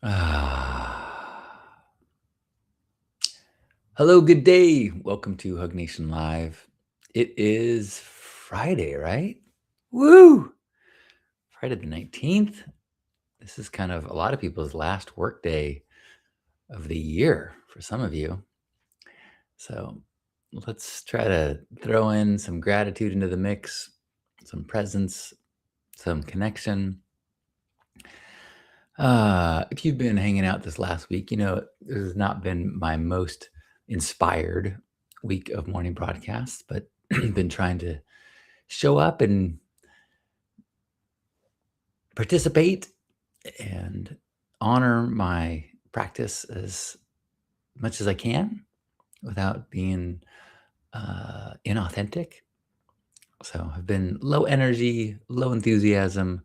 Ah. Hello, good day. Welcome to Hug Nation Live. It is Friday, right? Woo! Friday the 19th. This is kind of a lot of people's last work day of the year for some of you. So let's try to throw in some gratitude into the mix, some presence, some connection. If you've been hanging out this last week, this has not been my most inspired week of morning broadcasts, but been trying to show up and participate and honor my practice as much as I can without being inauthentic. So I've been low energy, low enthusiasm,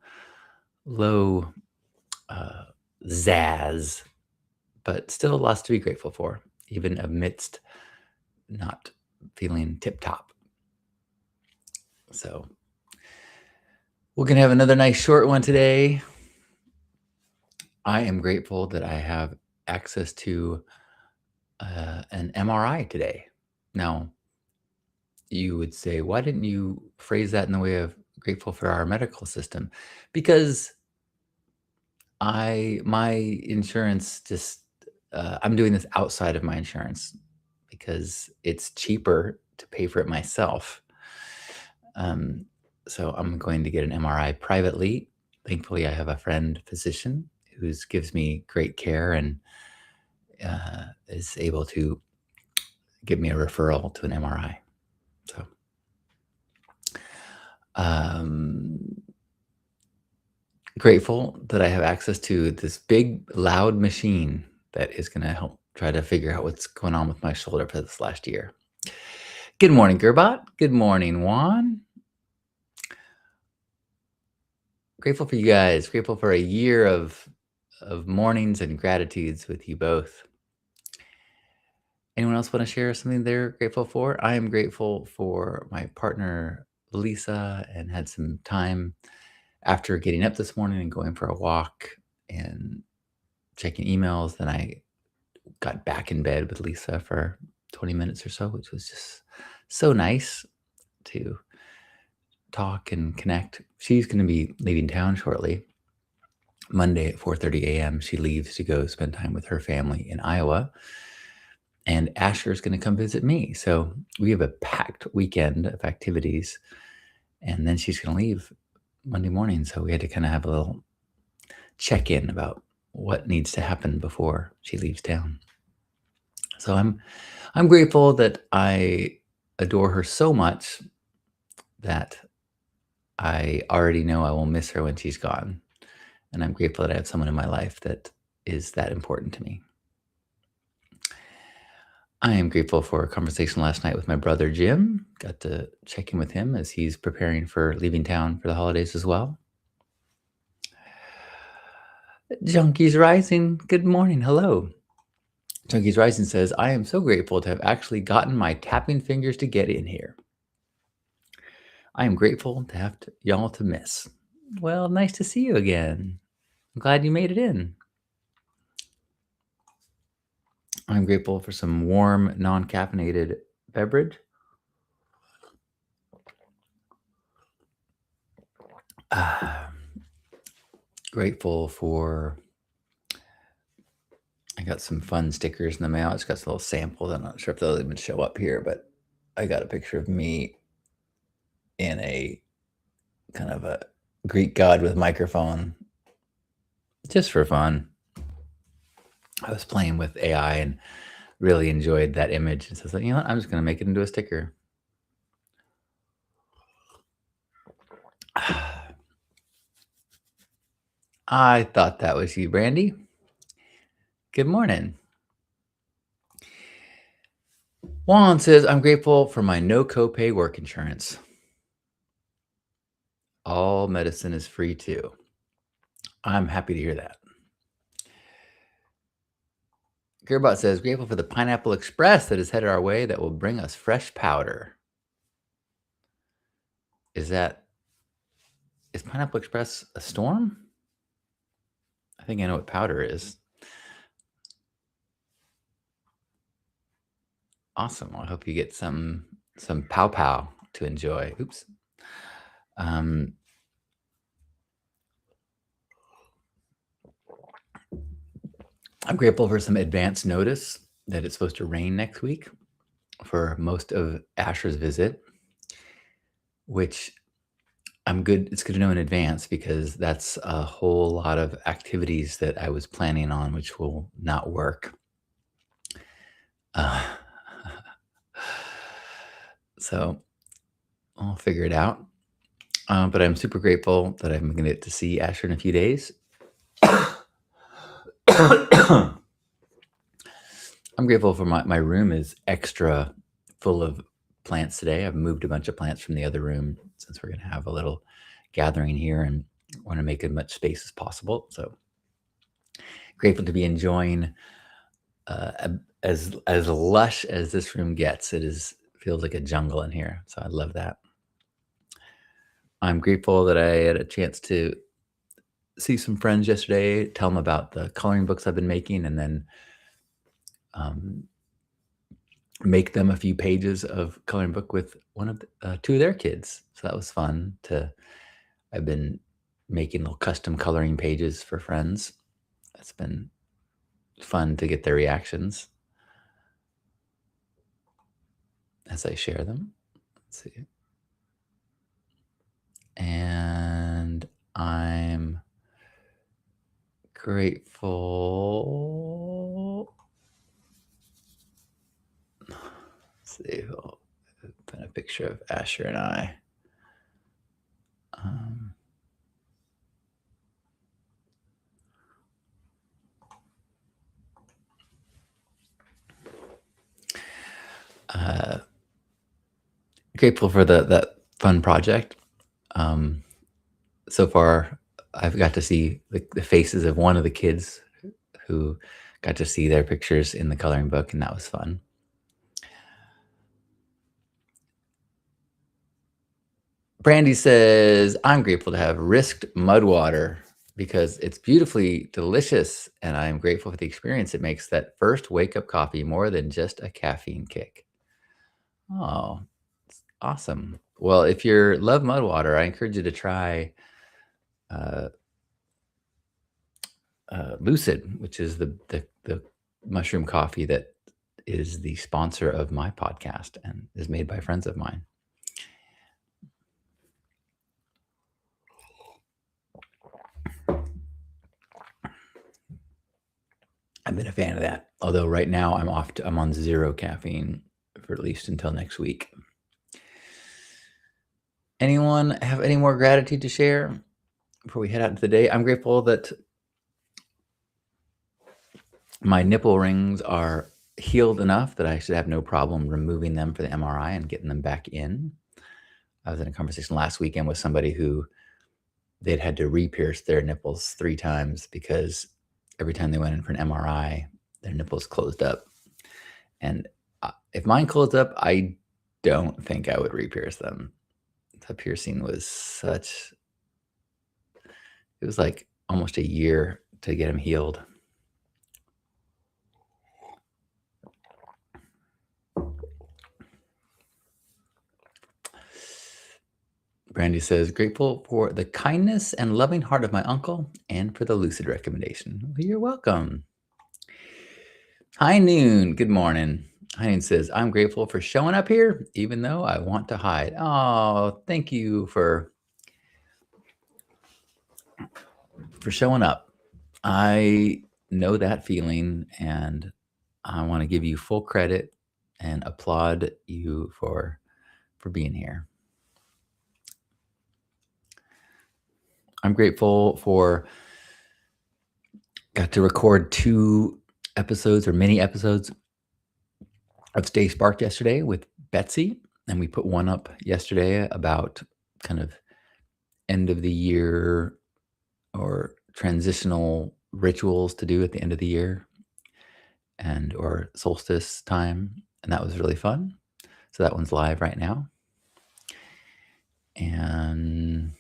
low uh, zazz, but still lots to be grateful for, even amidst not feeling tip top. So we're going to have another nice short one today. I am grateful that I have access to an MRI today. Now, you would say, why didn't you phrase that in the way of grateful for our medical system? Because my insurance I'm doing this outside of my insurance because it's cheaper to pay for it myself. Um, so I'm going to get an MRI privately. Thankfully, I have a friend physician who gives me great care and is able to give me a referral to an MRI. So, um, grateful that I have access to this big, loud machine that is going to help try to figure out what's going on with my shoulder for this last year. Good morning, Gerbot. Good morning, Juan. Grateful for you guys. Grateful for a year of mornings and gratitudes with you both. Anyone else want to share something they're grateful for? I am grateful for my partner, Lisa, and had some time after getting up this morning and going for a walk and checking emails. Then I got back in bed with Lisa for 20 minutes or so, which was just so nice to talk and connect. She's going to be leaving town shortly. Monday at 4:30 a.m. She leaves to go spend time with her family in Iowa. And Asher is going to come visit me. So we have a packed weekend of activities. And then she's going to leave Monday morning. So we had to kind of have a little check in about what needs to happen before she leaves town. So I'm grateful that I adore her so much that I already know I will miss her when she's gone. And I'm grateful that I have someone in my life that is that important to me. I am grateful for a conversation last night with my brother, Jim. Got to check in with him as he's preparing for leaving town for the holidays as well. Junkies Rising, good morning. Hello. Junkies Rising says, I am so grateful to have actually gotten my tapping fingers to get in here. I am grateful to have y'all to miss. Well, nice to see you again. I'm glad you made it in. I'm grateful for some warm, non-caffeinated beverage. Grateful for, I got some fun stickers in the mail. It's got some little samples. I'm not sure if they'll even show up here, but I got a picture of me in a kind of a Greek god with microphone, just for fun. I was playing with AI and really enjoyed that image. And so I was like, you know what? I'm just going to make it into a sticker. I thought that was you, Brandy. Good morning. Juan says, I'm grateful for my no copay work insurance. All medicine is free too. I'm happy to hear that. Gearbot says, grateful for the Pineapple Express that is headed our way that will bring us fresh powder. Is Pineapple Express a storm? I think I know what powder is. Awesome. I hope you get some pow pow to enjoy. Oops. Um, I'm grateful for some advance notice that it's supposed to rain next week for most of Asher's visit, which I'm good. It's good to know in advance because that's a whole lot of activities that I was planning on, which will not work. Uh, so I'll figure it out. But I'm super grateful that I'm going to get to see Asher in a few days. I'm grateful for my room is extra full of plants today. I've moved a bunch of plants from the other room since we're going to have a little gathering here and want to make as much space as possible. So grateful to be enjoying as lush as this room gets. It is feels like a jungle in here. So I love that. I'm grateful that I had a chance to see some friends yesterday, tell them about the coloring books I've been making, and then um, make them a few pages of coloring book with two of their kids. So that was fun. I've been making little custom coloring pages for friends. It's been fun to get their reactions as I share them. Let's see. And I'm grateful. Let's see. I'll put a picture of Asher and I. Um, grateful for that fun project. So far, I've got to see the faces of one of the kids who got to see their pictures in the coloring book, and that was fun. Brandy says, I'm grateful to have risked mud water because it's beautifully delicious, and I'm grateful for the experience it makes that first wake up coffee more than just a caffeine kick. Oh, awesome. Well, if you love mud water, I encourage you to try uh, Lucid, which is the mushroom coffee that is the sponsor of my podcast and is made by friends of mine. I've been a fan of that. Although right now I'm on zero caffeine for at least until next week. Anyone have any more gratitude to share before we head out into the day? I'm grateful that my nipple rings are healed enough that I should have no problem removing them for the MRI and getting them back in. I was in a conversation last weekend with somebody who they'd had to re-pierce their nipples 3 times because every time they went in for an MRI, their nipples closed up. And if mine closed up, I don't think I would re-pierce them. The piercing was it was like almost a year to get them healed. Brandy says, grateful for the kindness and loving heart of my uncle and for the lucid recommendation. Well, you're welcome. Hi, Noon. Good morning. Hi, Noon says, I'm grateful for showing up here, even though I want to hide. Oh, thank you for showing up. I know that feeling, and I want to give you full credit and applaud you for being here. I'm grateful for got to record 2 episodes or mini episodes of Stay Sparked yesterday with Betsy, and we put one up yesterday about kind of end of the year or transitional rituals to do at the end of the year and or solstice time, and that was really fun. So that one's live right now. And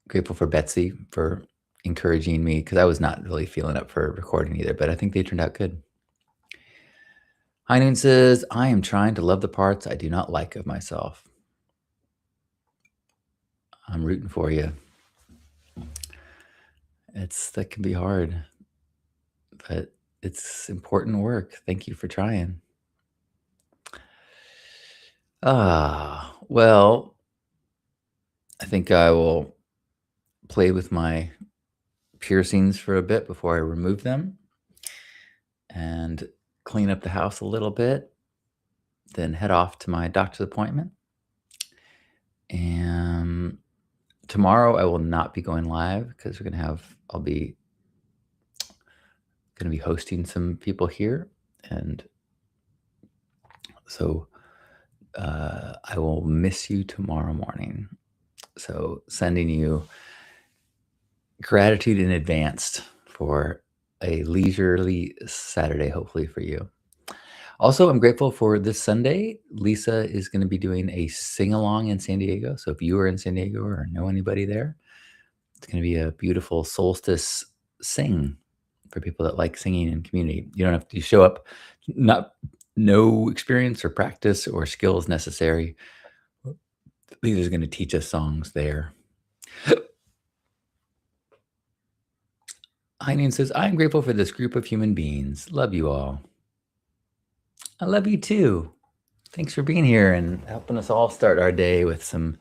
grateful for Betsy for encouraging me because I was not really feeling up for recording either, but I think they turned out good. Heinun says, I am trying to love the parts I do not like of myself. I'm rooting for you. That can be hard, but it's important work. Thank you for trying. Well, I think I will play with my piercings for a bit before I remove them and clean up the house a little bit, then head off to my doctor's appointment. And tomorrow I will not be going live because I'll be going to be hosting some people here. And so I will miss you tomorrow morning. So sending you gratitude in advance for a leisurely Saturday, hopefully for you. Also, I'm grateful for this Sunday. Lisa is going to be doing a sing-along in San Diego. So if you are in San Diego or know anybody there, it's going to be a beautiful solstice sing for people that like singing in community. You don't have to show up, no experience or practice or skills necessary. Lisa's going to teach us songs there. Heineen says, I am grateful for this group of human beings. Love you all. I love you too. Thanks for being here and helping us all start our day with some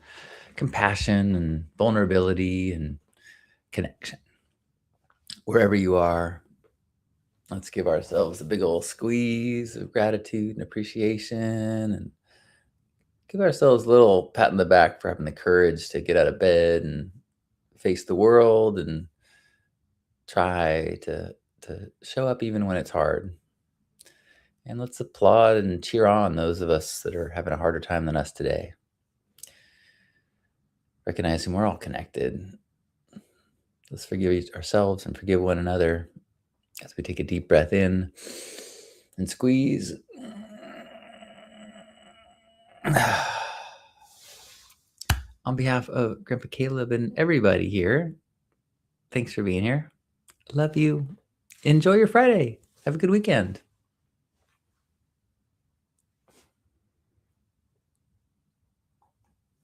compassion and vulnerability and connection. Wherever you are, let's give ourselves a big old squeeze of gratitude and appreciation, and give ourselves a little pat on the back for having the courage to get out of bed and face the world and try to show up even when it's hard. And let's applaud and cheer on those of us that are having a harder time than us today. Recognizing we're all connected. Let's forgive ourselves and forgive one another as we take a deep breath in and squeeze. On behalf of Grandpa Caleb and everybody here, thanks for being here. Love you. Enjoy your Friday. Have a good weekend.